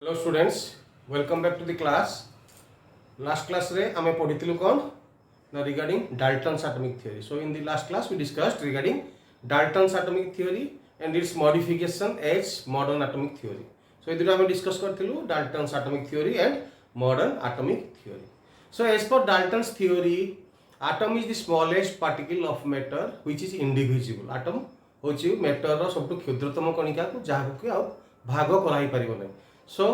Hello students, welcome back to the class. Last class रे हमें पढ़ी कौन ना regarding Dalton's atomic theory. So in the last class we discussed regarding Dalton's atomic theory and its modification as modern atomic theory. So ये हमें discuss करथिलु Dalton's atomic theory and modern atomic theory. So as per Dalton's theory, atom is the smallest particle of matter which is indivisible. Atom होची matter रो सबटु क्षुद्रतम कणिका को जहाँ को आउ भाग कराई परिबो नै. So,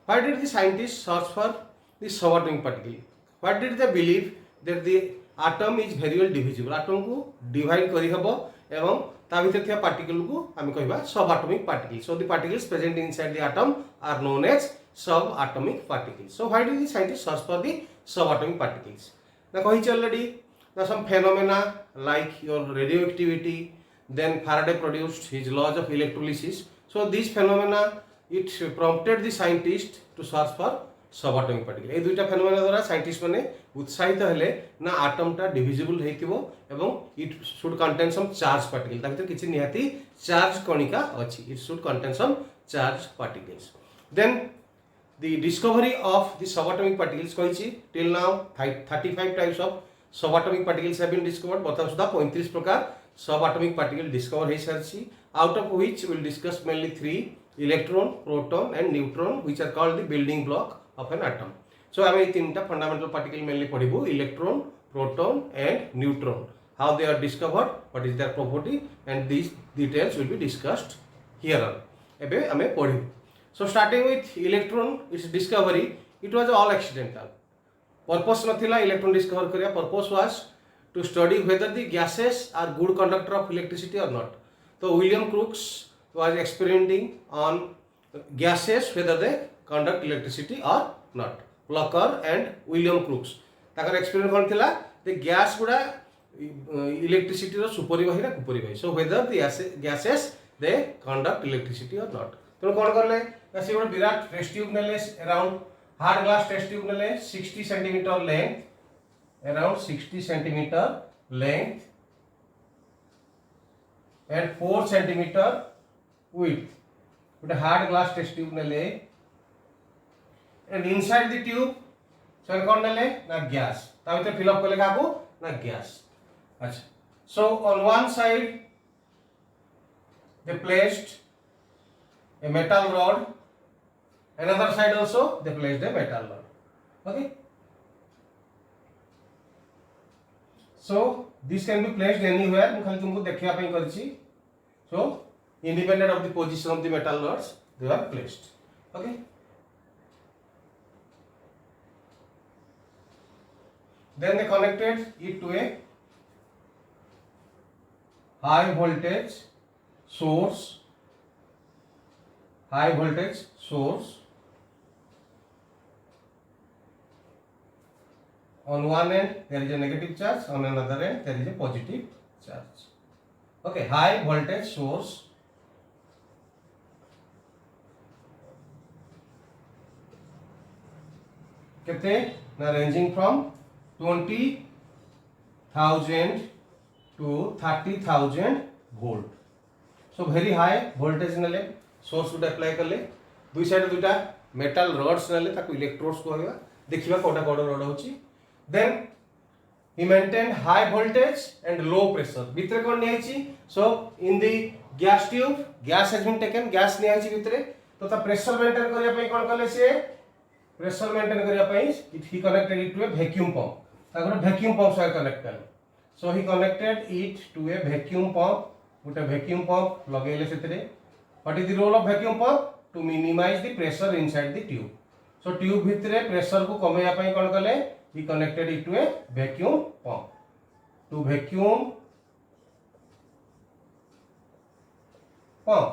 why did the scientists search for the subatomic particle? What did they believe that the atom is very well divisible? Atom को divide करी हबो एवं ता भितर थिया particle को आमे कहबा subatomic particle. So, the particles present inside the atom are known as subatomic particles. So, why did the scientists search for the subatomic particles? Now, कही already now some phenomena like your radioactivity, then Faraday produced his laws of electrolysis. So, these phenomena it prompted the scientist to search for subatomic particle. ए दुईटा phenomena द्वारा scientist माने उत्साहित हेले ना atom टा divisible हेतिबो एवं it should contain some charge particle ता भीतर किछि निहाती चार्ज कणिका अछि. It should contain some charge particles. Then the discovery of the subatomic particles कहिछि till now 35 types of subatomic particles have been discovered. बर्तमान सुधा 35 प्रकार subatomic particle discover hey सारछि, out of which we will discuss mainly three: electron, proton and neutron, which are called the building block of an atom. So आमे तीनटा fundamental particle mainly पढिबो: electron, proton and neutron. How they are discovered, what is their property, and these details will be discussed here on. एबे आमे पढिबो. So starting with electron, its discovery, it was all accidental. Purpose नथिला electron discover करिया. Purpose was to study whether the gases are good conductor of electricity or not. So William Crookes was experimenting on gases whether they conduct electricity or not. Plucker and William Crookes Takar experiment कौन थिला the gas गुडा electricity रो सुपरिवाही ना कुपरिवाही. So whether the gases they conduct electricity or not. तो कौन करले से गोटे विराट test tube नेले around hard glass test tube नेले 60 centimetre length, around 60 centimeter length and 4 centimeter width. With a hard glass test tube nele, and inside the tube so कौन नले ना gas. ता भीतर फिल अप करले काको ना gas. अच्छा. So on one side they placed a metal rod, another side also they placed a metal rod. Okay. So this can be placed anywhere. मैं खाली तुमको देखिया ପାଇଁ करछि. So independent of the position of the metal rods, they are placed. Okay. Then they connected it to a high voltage source. High voltage source. On one end there is a negative charge, on another end there is a positive charge. Okay, high voltage source कितने ना ranging from 20,000 to 30,000 volt. So very high voltage नेले source good apply करले. दुई side दुटा metal rods नेले ताको electrodes को होगा. देखिबा कोटा कोड रोड होची. Then he maintained high voltage and low pressure. भितर कोन नै आइची. So in the gas tube, gas has been taken, gas नै आइची भितरे. तो ता प्रेशर मेंटेन करिया पई कोन करले से प्रेशर मेंटेन करिया पई he connected it to a vacuum pump. ता गोटे vacuum pump से कनेक्ट करले. So he connected it to a vacuum pump. गोटे vacuum pump लगेले सेतरे. What is the role of vacuum pump? To minimize the pressure inside the tube. So tube भितरे pressure को कमेया पई कोन करले he connected it to a vacuum pump. To vacuum pump.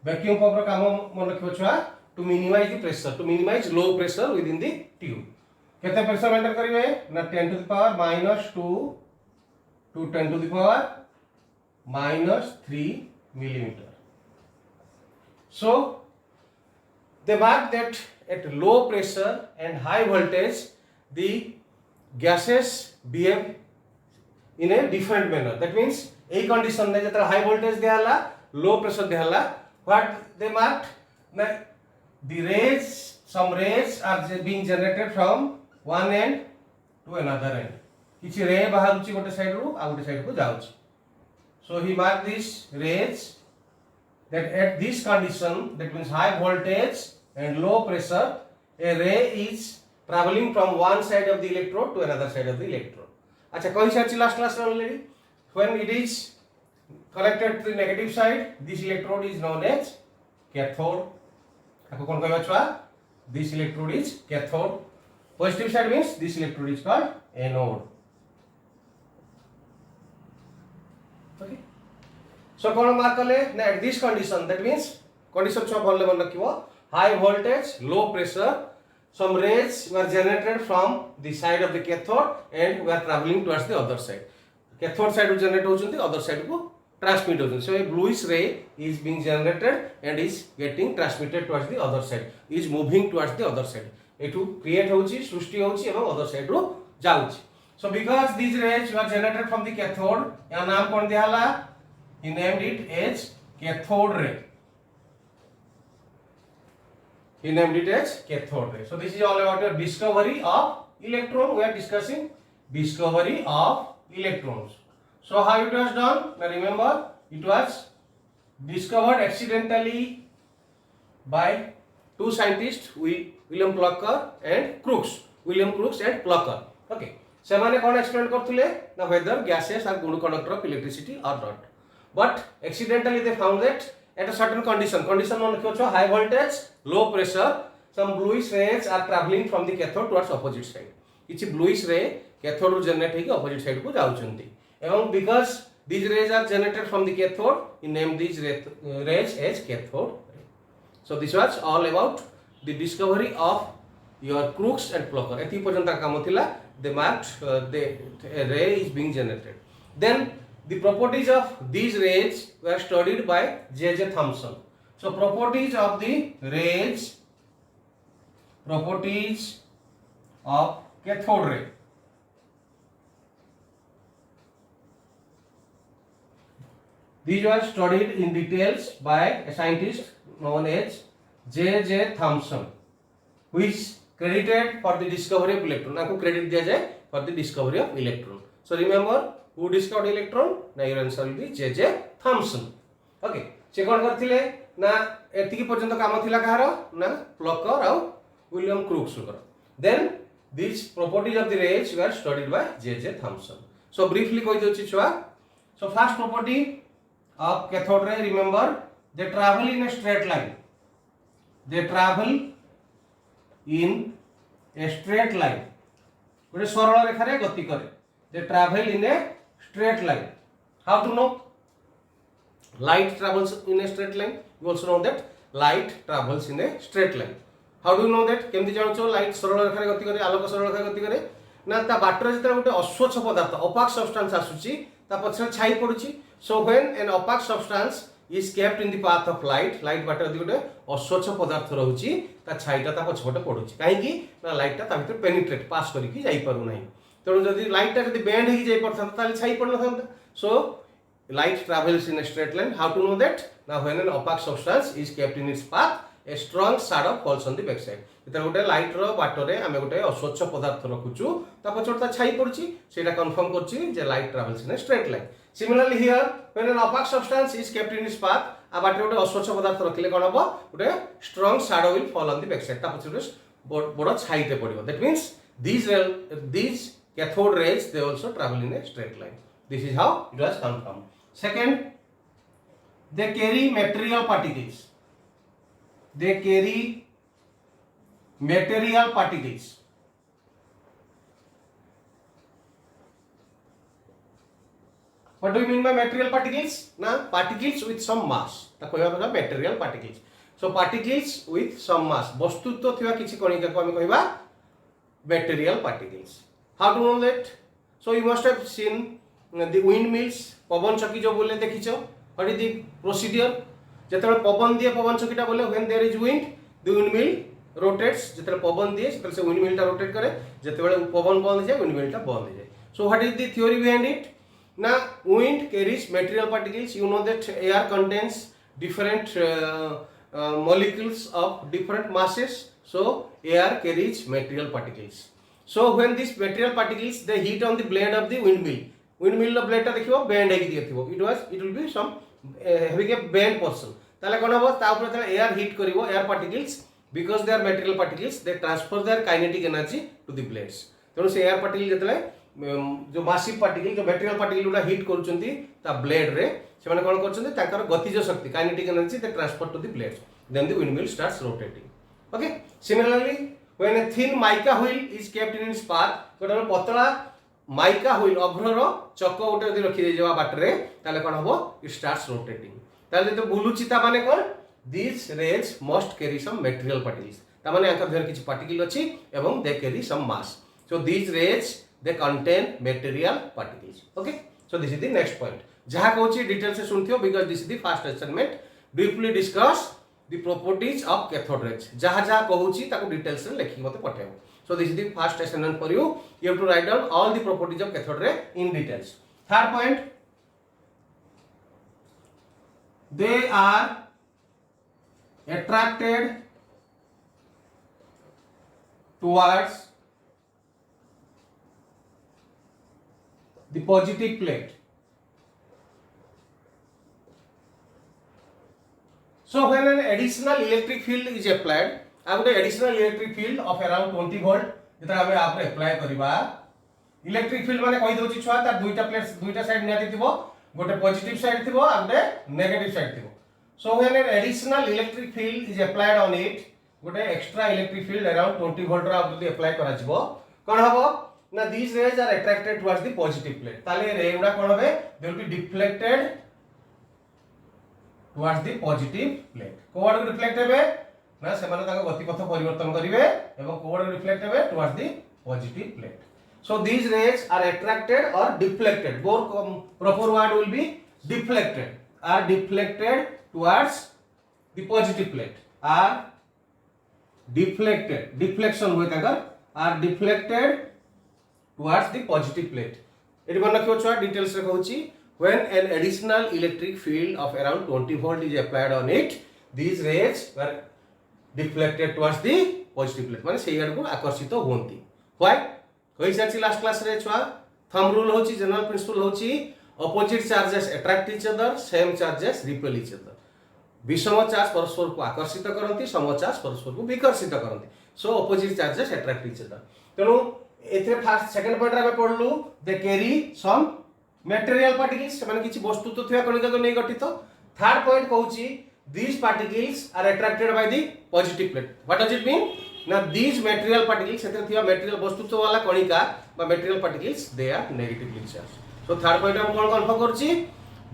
Vacuum pump रा काम मन रखियो छुआ to minimize the pressure, to minimize low pressure within the tube. केते प्रेशर मेंटेन करिवे ना 10 to the power -2 to 10 to the power -3 millimeter. So they mark that at low pressure and high voltage the gases behave in a different manner. That means a condition जब high voltage दिया ला, low pressure दिया ला, what they marked ना the rays, some rays are being generated from one end to another end. किछि रे बाहरुछि गोटे side रु आ गोटे side को जाउछि. So he marked these rays that at this condition, that means high voltage and low pressure, a ray is traveling from one side of the electrode to another side of the electrode. अच्छा कौन सा last class already? When it is connected to the negative side, this electrode is known as cathode. आपको कौन कहबा छुआ? This electrode is cathode. Positive side means this electrode is called anode. Okay. So कौन mark कले ना at this condition, that means condition छुआ भले मन रखिबो, high voltage, low pressure, some rays were generated from the side of the cathode and were traveling towards the other side. Cathode side will generate होचंती, other side को transmit होचंती. So a bluish ray is being generated and is getting transmitted towards the other side, is moving towards the other side. एठू create होची, सृष्टि होची एवं other side रो जाउची. So because these rays were generated from the cathode, या नाम कौन दियाला? He named it as cathode ray. He named it as cathode ray. So this is all about your discovery of electron. We are discussing discovery of electrons. So how it was done? Now remember, it was discovered accidentally by two scientists, William Plucker and Crookes. William Crookes and Plucker. Okay. ସେମାନେ କ'ଣ experiment କରୁଥିଲେ ନା whether gases are good conductor of electricity or not. But accidentally they found that at a certain condition on high voltage, low pressure, some bluish rays are traveling from the cathode towards opposite side. किछि bluish ray cathode ରୁ generate ହେଇକି opposite side को जाउछन्ती. And because these rays are generated from the cathode, he named these rays as cathode ray. So this was all about the discovery of your Crookes and Plucker. एति पर्यंत काम थिला. They marked a ray is being generated. Then the properties of these rays were studied by J.J. Thomson. So properties of the rays, properties of cathode ray. These were studied in details by a scientist known as J.J. Thomson, who is credited for the discovery of electron. आपको credit दिया जाए for the discovery of electron. So remember, who discovered electron? Now your answer will be J.J. Thomson. Okay. से कौन करथिले ना एतिकी पर्यंत काम थिला कहार ना प्लकर और विलियम क्रूक्स कर. Then these properties of the rays were studied by J.J. Thomson. So briefly कहि दोछि छुआ. So first property of cathode ray, remember, they travel in a straight line. They travel in a straight line. गोटे सरल रेखा रे गति करे. They travel in a straight line. How to know? Light travels in a straight line. You also know that light travels in a straight line. How do you know that? केमती जानो light सरल रेखा रे गति करे, आलोक सरल रेखा गति करे ना ता बाटर जेते गोटे अस्वच्छ पदार्थ opaque substance आसुची ता पछरे छाई पडुची. So when an opaque substance is kept in the path of light, light बाटर यदि गोटे अस्वच्छ पदार्थ रहउची ता छाईटा ता पछपटे पडुची. काहे कि ना लाइट ता भितर पेनिट्रेट पास करिकि जाई पारु नाही. तेणु जदि लाइट ता जदि बेंड हेकि जाई परथांता ताले छाई पड़ नथांता. So light travels in a straight line. How to know that? Now when an opaque substance is kept in its path, a strong shadow falls on the back side. जेतरे गोटे light रो बाटरे आमे गोटे अस्वच्छ पदार्थ रखुचु ता पछोटा छाई पड़ुची सेटा कंफर्म करची जे light travels in a straight line. Similarly here, when an opaque substance is kept in its path, आ बाटरे गोटे अस्वच्छ पदार्थ रखले कोन हबो गोटे strong shadow will fall on the back side. ता पछोटे बड़ छाईते पड़िबो. That means these cathode rays, they also travel in a straight line. This is how it was confirmed. Second, they carry material particles. They carry material particles. What do you mean by material particles? Now, particles with some mass. ता कहबा बला material particles. So particles with some mass. वस्तुत्व थिबा किछि कणिका को हम कहबा material particles. How to know that? So you must have seen the windmills. पवन चक्की जो बोले देखिछो. What is the procedure? जेतबे पवन दिए पवन चक्कीटा बोले when there is wind, the windmill rotates. जेतबे पवन दिए सेतबे से windmill टा rotate करे. जेतबे पवन बंद जाए windmill टा बंद हो जाए. So what is the theory behind it? Now wind carries material particles. You know that air contains different molecules of different masses. So air carries material particles. So when these material particles they hit on the blade of the windmill, windmill the blade ta dekhibo bend hegi diethibo, it will be some having a bend portion. তাহলে কোন হবো তা উপরে তাহলে air hit করিব air particles because they are material particles they transfer their kinetic energy to the blades তেଣु से air particle যেতলে जो मासिव पार्टिकल जो मटेरियल पार्टिकल गुडा हिट करूचंती ता ब्लेड रे से माने कोन करचंती ताकर गतिज शक्ति kinetic energy they transfer to the blade then the windmill starts rotating okay similarly when a thin mica wheel is kept in its path गोटे पतला माइका व्हील अभ्रर चक गोटे यदि रखि दे जवा बाटरे ताले कोन हबो इट स्टार्ट्स रोटेटिंग ताले तो बुलुची ता माने कोन this rays must carry some material particles ता माने आंका भीतर किछि पार्टिकल अछि एवं they carry some mass so these rays they contain material particles okay so this is the next point jaha कहउची डिटेल से सुनथियो because this is the first assignment briefly discuss the properties of cathode rays jaha jaha कहउची ताको details रे लेखि मते पठाओ so this is the first assignment for you you have to write down all the properties of cathode ray in details third point they are attracted towards the positive plate. So when an additional electric field is applied, अब गोटे additional electric field of around 20 volt जेता हमें आपरे apply करबा electric field माने कहि दोची छुआ तार दुईटा प्लेट्स दुईटा साइड नियाति थिबो गोटे पॉजिटिव साइड थिबो आ गोटे नेगेटिव साइड थिबो so when an additional electric field is applied on it गोटे extra electric field around 20 volt रा आप जदी अप्लाई करा जिवो कोन हबो ना these rays are attracted towards the positive plate ताले रे गुडा कोन होबे they will be deflected towards the positive plate code reflect हेबे ना से माने ताको गति पथ परिवर्तन करिवे एवं कोड रिफ्लेक्ट हेबे towards the positive plate so these rays are attracted or deflected both proper word will be deflected towards the positive plate are deflected deflection होय ताकर are deflected towards the positive plate it one रखियो छुआ details रे कहउची when an additional electric field of around 20 volt is applied on it these rays were deflected towards the positive plate माने सेही आड़ को आकर्षित होंती why कहि साची लास्ट क्लास रे छुआ थंब रूल होची जनरल प्रिंसिपल होची opposite charges attract each other same charges repel each other विषम चार्ज परस्पर को आकर्षित करंती सम चार्ज परस्पर को विकर्षित करंती सो opposite charges attract each other तेनु एथे फर्स्ट सेकंड पॉइंट रे पढलु they carry some material particles माने किछि वस्तु तो थिया कणिका को नै गठित थर्ड पॉइंट कहउची these particles are attracted by the positive plate what does it mean ना these material particles एथे थिया मटेरियल वस्तु तो वाला कणिका बा material particles they are negatively charge so third point हम कोन कन्फर्म करछि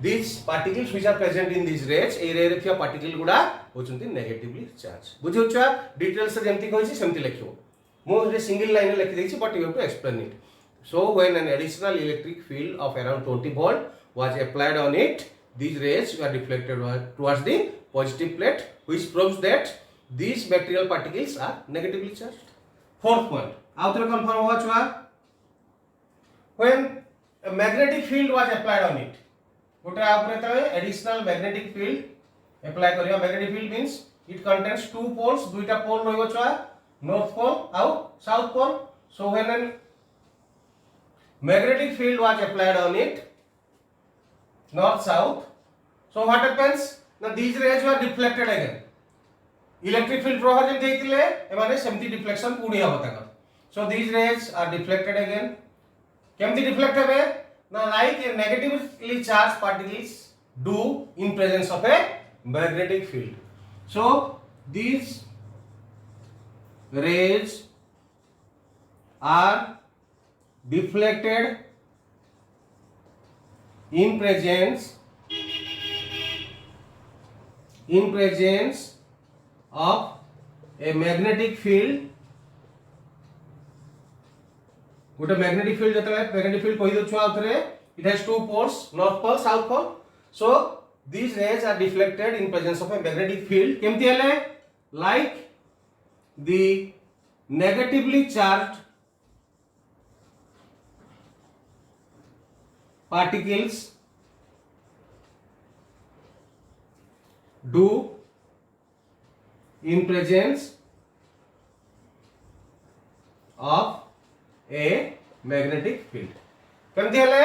these particles which are present in these rays ए रे रे थिया पार्टिकल गुडा होचंती नेगेटिवली चार्ज बुझियोछा डिटेल्स से जेमति कहिछि सेमति लिखियो मो रे सिंगल लाइन लिखि दैछि but you have to explain it so when an additional electric field of around 20 volt was applied on it these rays were deflected towards the positive plate which proves that these material particles are negatively charged fourth point outer confirm होगा छुआ when a magnetic field was applied on it गोटे आपरे तळे additional magnetic field apply करियो magnetic field means it contains two poles दुईटा पोल रहइबो छुआ north pole out south pole so when an magnetic field was applied on it north south so what happens now these rays were deflected again electric field प्रवाह जे देइतिले ए माने सेमति deflection पुणी हबो ताकर so these rays are deflected again केमति deflect हेबे now like a negatively charged particles do in presence of a magnetic field so these rays are deflected in presence of a magnetic field गोटे magnetic field जतले magnetic field कहि दछु आउथरे it has two poles north pole south pole so these rays are deflected in presence of a magnetic field केमति हले like the negatively charged particles do in presence of a magnetic field केमती हेले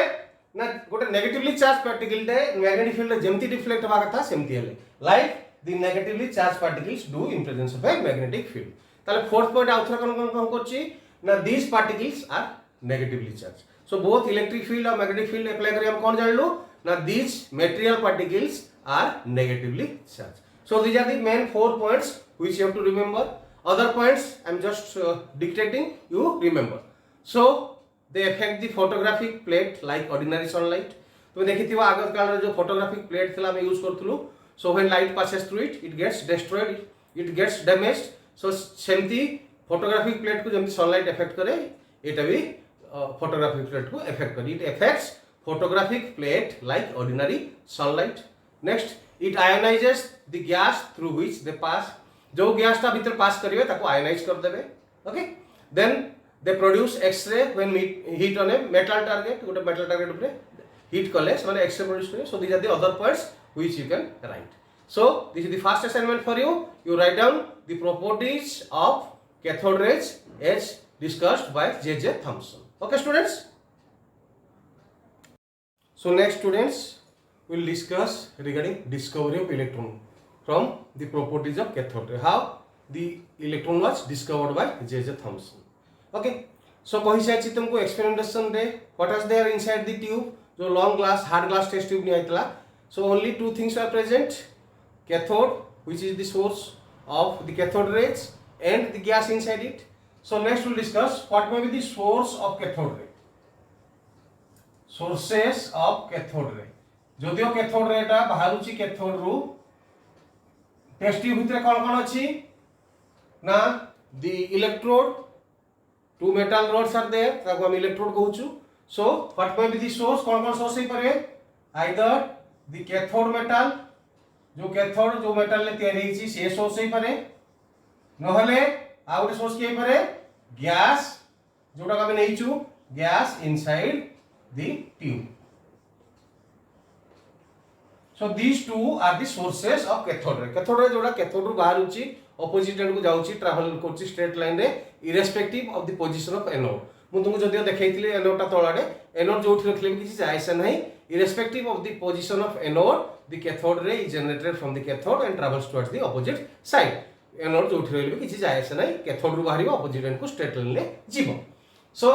ना गोटे negatively charge particle टे magnetic field जेमती deflect होबा कथा सेमती हेले like the negatively charge particles do in presence of a magnetic field ताले फोर्थ पॉइंट आउथरा कोन करछि ना these particles are negatively charge so both electric field और मैग्नेटिक फील्ड अप्लाई करी हम कोन जानलु ना these material particles are negatively charge so these are the main 4 points which you have to remember other points I am just dictating you remember so they affect the photographic plate like ordinary sunlight तो देखिथिबा आगर काल रे जो photographic plate थिला हम use करथुलु so when light passes through it gets destroyed it gets damaged so सेमती photographic plate को जेमती sunlight affect करे एटा भी photographic plate को affect करे it affects photographic plate like ordinary sunlight next it ionizes the gas through which they pass जो gas ता भीतर pass करिवे ताको आयनाइज कर देबे okay then they produce X ray when heat on a metal target गोटे metal target ऊपर heat कले माने एक्स-रे प्रोड्यूस करे so these are the other points which you can write so this is the first assignment for you write down the properties of cathode rays as discussed by J Thomson okay students so next students will discuss regarding discovery of electron from the properties of cathode ray how the electron was discovered by J.J. Thomson okay so कहि साइछि तुमको experimentation रे what was there inside the tube जो long glass hard glass test tube नि आइतला so only two things are present cathode which is the source of the cathode rays and the gas inside it so next we'll discuss what may be the source of cathode ray sources of cathode ray जदियो cathode ray टा बाहरुची cathode रू test tube भितर कौन कौन अच्छी ना the electrode two metal rods are there ताको हम इलेक्ट्रोड कहूछु so what may be the source कौन कौन सोर्स हे परे आइदर दी कैथोड मेटल जो कैथोड जो मेटल ले तयारी हिची से सोर्स हे परे नहले आउट सोर्स के परे गैस जोटा का नेइछु gas inside the tube so these two are the sources of cathode ray जोड़ा cathode रू बाहर उची opposite end को जाउची ट्रैवल करची स्ट्रेट लाइन रे irrespective of the position of anode मु तुमको जदियो देखाइथिले anode ता तळाडे anode जोठी रखले किछि जायसे नाही irrespective of the position of anode the cathode ray is generated from the cathode and travels towards the opposite side anode जोठी रहले किछि जायसे नाही cathode रू बाहरिबो opposite end को straight line रे जीवो so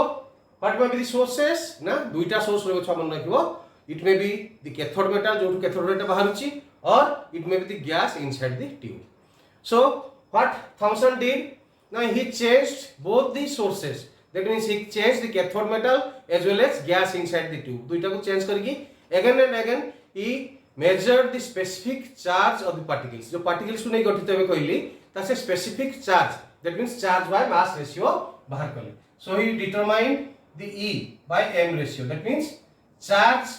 what may be the sources ना दुईटा source रहबो छ मन रखिबो it may be the cathode metal जो cathode ray टा बाहर उची or it may be the gas inside the tube so what Thomson did now he changed both the sources that means he changed the cathode metal as well as gas inside the tube दुईटा को change करके again and again he measured the specific charge of the particles जो particles को नहीं गठित होबे कहली ता से specific charge that means charge by mass ratio बाहर करले so he determined the E by M ratio that means charge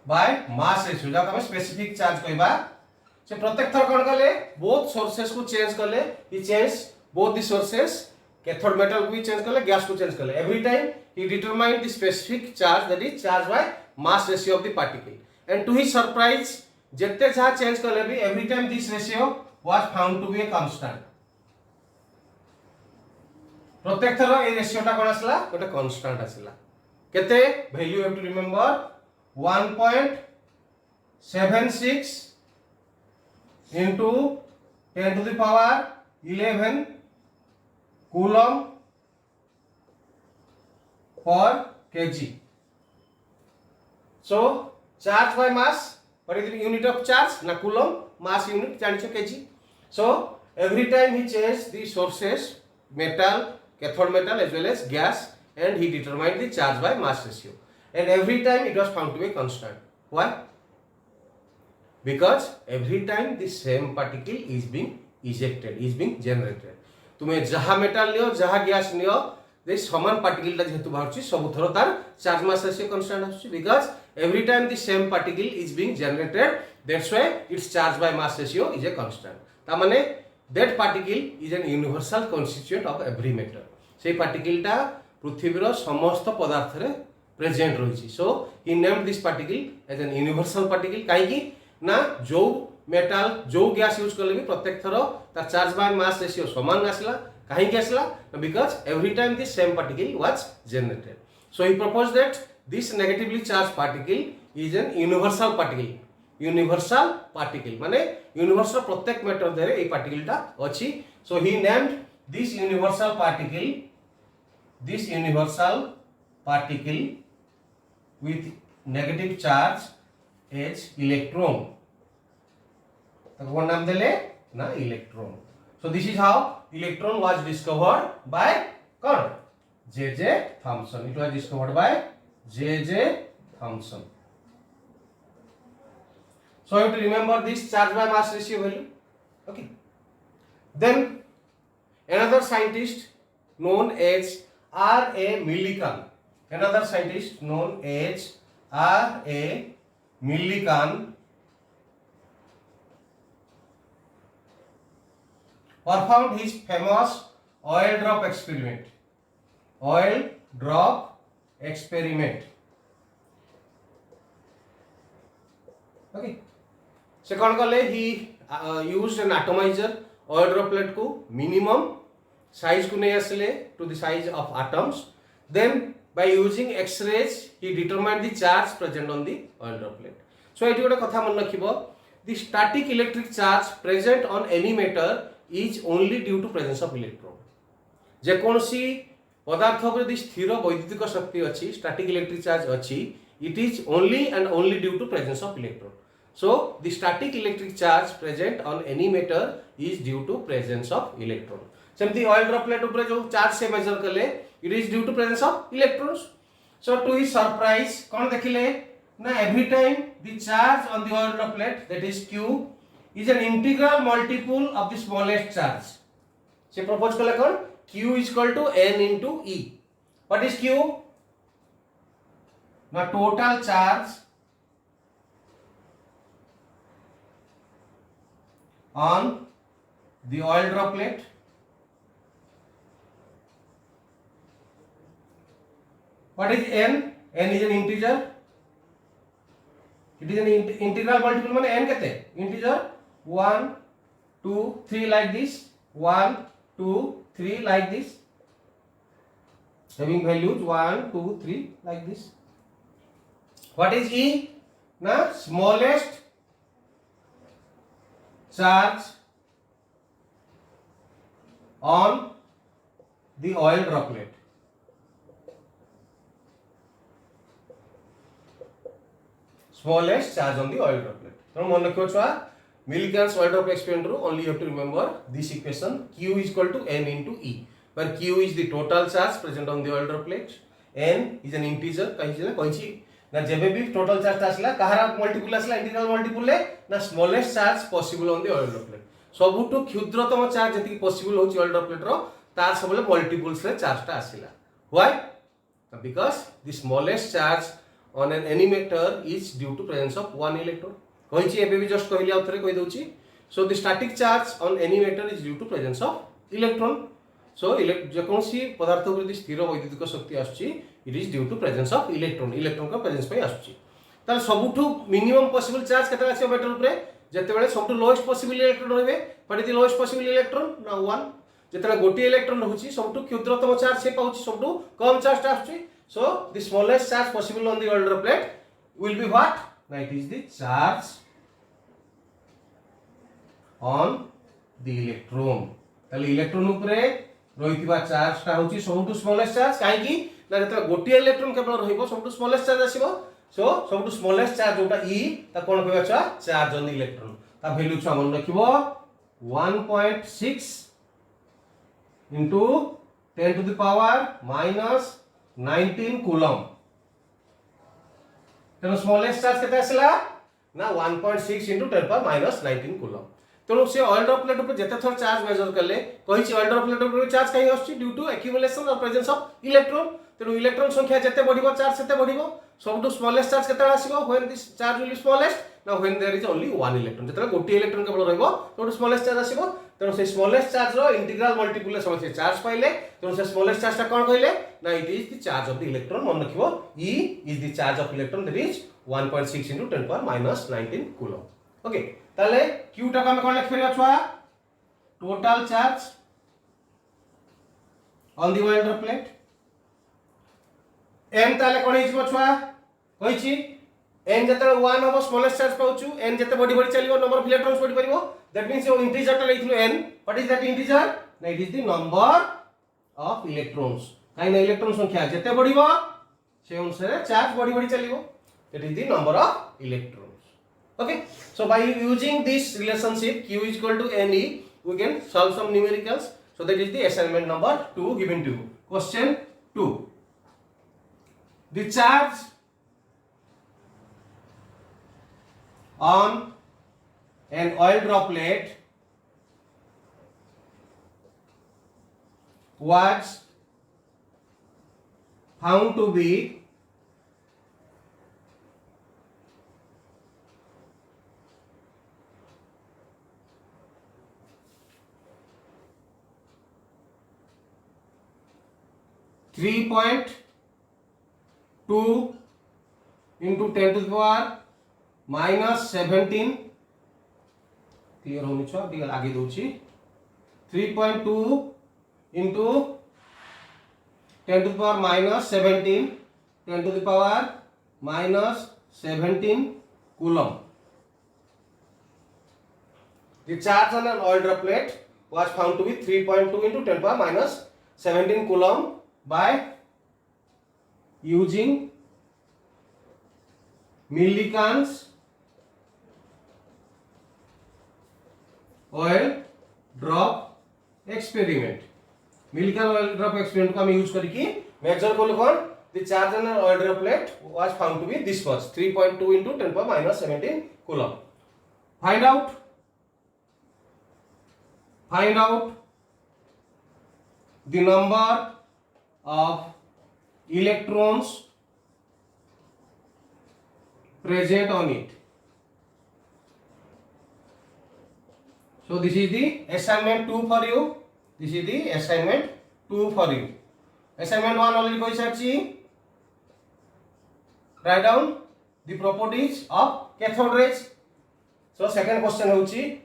by mass ratio जा का स्पेसिफिक चार्ज कहबा से प्रत्येक थर कोन कले बोथ सोर्सेस को चेंज कले ही change both the sources cathode metal को चेंज कले गैस को चेंज कले every time he determined the specific charge that is charge by mass ratio of the particle and to his surprise जत्ते जा change कले भी every time this ratio was found to be a constant प्रत्येक थर ए ratio टा कोन आसला गोटे constant आसला केते value you have to remember 1.76 into 10 to the power 11 coulomb per kg. So charge by mass, what is the unit of charge? Na coulomb, mass unit janicho kg. So every time he changed the sources, metal, cathode metal as well as gas, and he determined the charge by mass ratio. And every time it was found to be constant. Why? Because every time the same particle is being ejected, is being generated. तुम्हें जहाँ metal लियो जहाँ gas लियो दे समान particle ता जेतु बाहरछि सब थरो तार charge mass ratio constant आछछि because every time the same particle is being generated that's why its charge by mass ratio is a constant ता माने that particle is an universal constituent of every matter से particle ता पृथ्वीर समस्त पदार्थ रे present रही so he named this particle as an universal particle कहीं ना जो मेटाल जो गैस यूज कले भी प्रत्येक थर तार चार्ज बाय मास रेशियो समान आसला कहीं आसला because every time this same particle was generated so he propose that this negatively charge particle is an universal particle माने यूनिवर्स प्रत्येक मैटर देरे ए पार्टिकलटा अछि so he named this universal particle with negative charge as electron ताको नाम देले ना electron so this is how electron was discovered by कौन J.J. Thomson it was discovered by J.J. Thomson so you have to remember this charge by mass ratio value okay then another scientist known as R.A. Millikan performed his famous oil drop experiment. Okay. से कौन कले he used an atomizer oil droplet को minimum size को नहीं आसले to the size of atoms. Then by using X-rays he determined the charge present on the oil droplet. So eighty गोटे कथा मन रखिबो the static electric charge present on any matter is only due to presence of electron. जे कोनसी पदार्थ पर यदि स्थिर वैद्युतिक शक्ति अछि static electric charge अछि it is only and only due to presence of electron. So the static electric charge present on any matter is due to presence of electron. सेमती oil droplet ऊपर जो चार्ज से major करले it is due to presence of electrons. So to his surprise कौन देखिले ना every time the charge on the oil droplet that is Q is an integral multiple of the smallest charge. से propose कले कौन Q is equal to N into E. What is Q? ना total charge on the oil droplet what is n is an integer it is an integral multiple माने n केते integer 1 2 3 like this 1 2 3 like this having values 1 2 3 like this what is E na smallest charge on the oil droplet smallest charge on the oil droplet. So मन रखियो छुआ Millikan's oil drop experiment row only you have to remember this equation Q is equal to N into E where Q is the total charge present on the oil droplet N is an integer कहिछि ना जेबे भी total charge आसला कहारा multiple आसला integral multiple ले ना smallest charge possible on the oil droplet सबुठु क्षुद्रतम चार्ज जति possible होछि oil droplet रो तार सबले मल्टीपल्स रे चार्ज ता आसिला why because the smallest charge on an emitter is due to presence of one electron कहिछि एबे भी जस्ट कहली आउथरे कहि दउछि so the static charge on any matter is due to presence of electron so जे कोनसी पदार्थ पर यदि स्थिर वैद्युतिक शक्ति आछी it is due to presence of electron का प्रेजेंस पय आछी तार सबुठु मिनिमम पॉसिबल चार्ज केते आछी मेटर ऊपर जते बेले सबुठु लोएस्ट पॉसिबल इलेक्ट्रॉन रहबे but the lowest possible electron ना 1 जते गोटी इलेक्ट्रॉन रहउछि सबुठु क्षुद्रतम चार्ज से पाउछि सबुठु कम चार्ज आछी so the smallest charge possible on the oil droplet will be what now it is the charge on the electron ताले electron ऊपर रहितबा charge ता होछि सबुठु स्मॉलेस्ट चार्ज काहे कि ना जते गोटी इलेक्ट्रॉन केवल रहिबो सबुठु स्मॉलेस्ट चार्ज आसीबो सो सबुठु स्मॉलेस्ट चार्ज जोटा E ता कोन कहबा छ चार्ज ऑन द इलेक्ट्रॉन ता वैल्यू छ मन रखिबो 1.6 into 10 to the power minus 19 coulomb तेनो स्मॉलेस्ट चार्ज केते आसला ना 1.6 into 10 power minus 19 कूलम तेनो से ऑयल ड्रॉपलेट ऊपर जते थोर चार्ज मेजर करले कहिछि ऑयल ड्रॉपलेट ऊपर चार्ज काहे आछी ड्यू टू एक्युमुलेशन और प्रेजेंस ऑफ इलेक्ट्रॉन तेनो इलेक्ट्रॉन संख्या जते बढ़िबो चार्ज सेते बढ़िबो सबटु स्मॉलेस्ट चार्ज केते आसीबो when this charge will be smallest now when there is only one electron जते गोटी इलेक्ट्रॉन केवल रहइबो तो स्मॉलेस्ट चार्ज आसीबो तेनो से स्मॉलेस्ट चार्ज रो इंटीग्रल मल्टीपल समझे चार्ज पाइले तेनो से स्मॉलेस्ट चार्ज ता कोन कहले ना it is the charge of the electron मन रखिबो E is the charge of electron that is 1.6 into 10 power minus 19 coulomb okay ताले q टा को हम कोन लिख परिबा छुआ total charge on the oil droplet m ताले कोन हिजबो छुआ कहि छी n जते 1 हो स्मॉलेस्ट चार्ज पाउछु n जते बड़ी बड़ी चलिबो नंबर ऑफ इलेक्ट्रॉन्स बड़ी परिबो दैट मींस यो इंटीजर टा लेथिलो n what is that integer ना it is the number of electrons काई ना इलेक्ट्रॉन संख्या जते बढ़िबो से अनुसार चार्ज बड़ी बड़ी चलिबो that is the number of electrons okay so by using this relationship q is equal to ne we can solve some numericals so that is the assignment number 2 given to you question 2 the charge on an oil droplet was found to be 3.2 into 10 to the power minus 17 clear होनी छो ठीक आगे दोची 3.2 into 10 to the power minus 17 10 to the power minus 17 coulomb the charge on an oil droplet was found to be 3.2 into 10 to the power minus 17 coulomb by using millikan's oil drop experiment millikan oil drop experiment को हम use करके major को लिखोन the charge on an oil droplet was found to be this much 3.2 into 10 power minus 17 coulomb find out the number of electrons present on it. So this is the assignment 2 for you. This is the assignment 2 for you. Assignment 1 already koi sarchi. Write down the properties of cathode rays. So second question hochi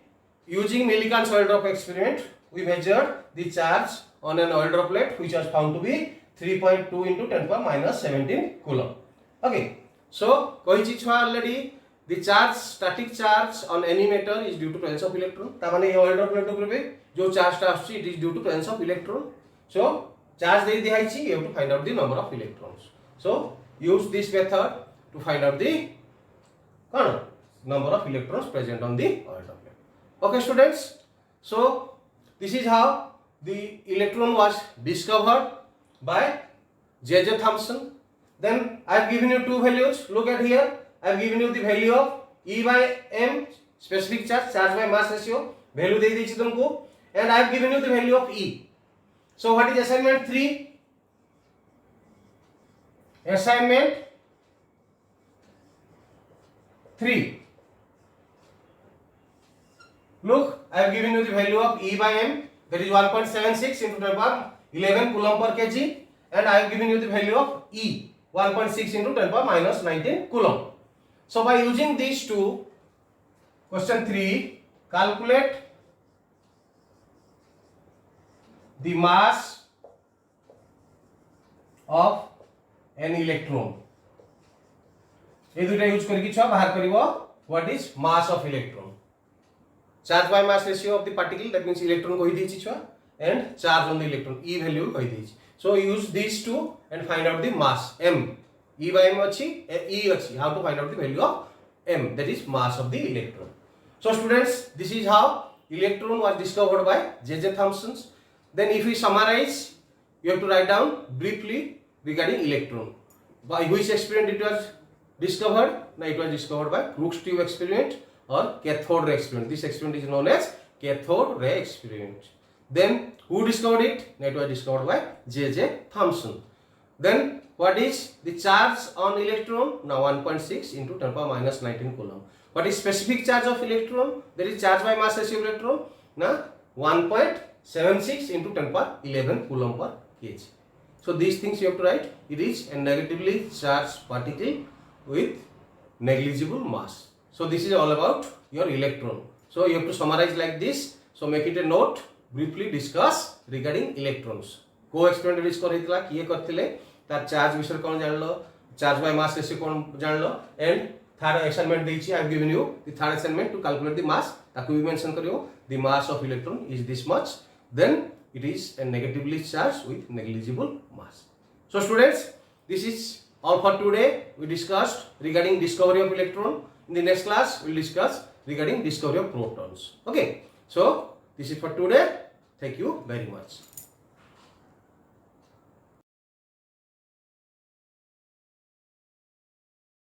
using Millikan's oil drop experiment we measured the charge on an oil droplet which was found to be 3.2 into 10 power minus 17 coulomb. Okay, so कही छुआ already the charge static charge on any matter is due to presence of electron. ता माने ये oil droplet उपरे जो charge टा आछी it is due to presence of electron. So charge दे दिया छी you have to find out the number of electrons. So use this method to find out the number of electrons present on the oil droplet. Okay students, so this is how the electron was discovered by J.J. Thomson. Then I have given you two values. Look at here. I have given you the value of E by M, specific charge, charge by mass ratio. Value दे दीजिए तुमको. And I have given you the value of E. So what is assignment 3? Assignment 3. Look, I have given you the value of E by M. That is 1.76 into 10 power 11 coulomb per kg, and I have given you the value of E 1.6 into 10 power minus 19 coulomb. So by using these two, question 3, calculate the mass of an electron. ये दुटा use करके छुआ बाहर करिवो what is mass of electron. Charge by mass ratio of the particle, that means electron को ही दीची छुआ, and charge on the electron E value को ही दीची. So use these two and find out the mass M. E by M अच्छी, E अच्छी. How to find out the value of M, that is mass of the electron. So students, this is how electron was discovered by J.J. Thomson. Then if we summarize, you have to write down briefly regarding electron. By which experiment it was discovered? Now it was discovered by Crookes tube experiment or cathode ray experiment. This experiment is known as cathode ray experiment. Then who discovered it? Now it was discovered by J.J. Thomson. Then what is the charge on electron? Now 1.6 into 10 power minus 19 coulomb. What is specific charge of electron? That is charge by mass ratio of electron. Now 1.76 into 10 power 11 coulomb per kg. So these things you have to write. It is a negatively charged particle with negligible mass. So this is all about your electron. So you have to summarize like this. So make it a note. Briefly discuss regarding electrons. को experiment discuss होइतला किए करथिले तार charge विषय कोन जानलो charge by mass ratio कोन जानलो एंड थर्ड असाइनमेंट देछि I have given you the third assignment to calculate the mass ताकू भी मेंशन करियो the mass of electron is this much then it is a negatively charged with negligible mass. So students, this is all for today. We discussed regarding discovery of electron. In the next class we will discuss regarding discovery of protons. Okay, so this is for today. Thank you very much.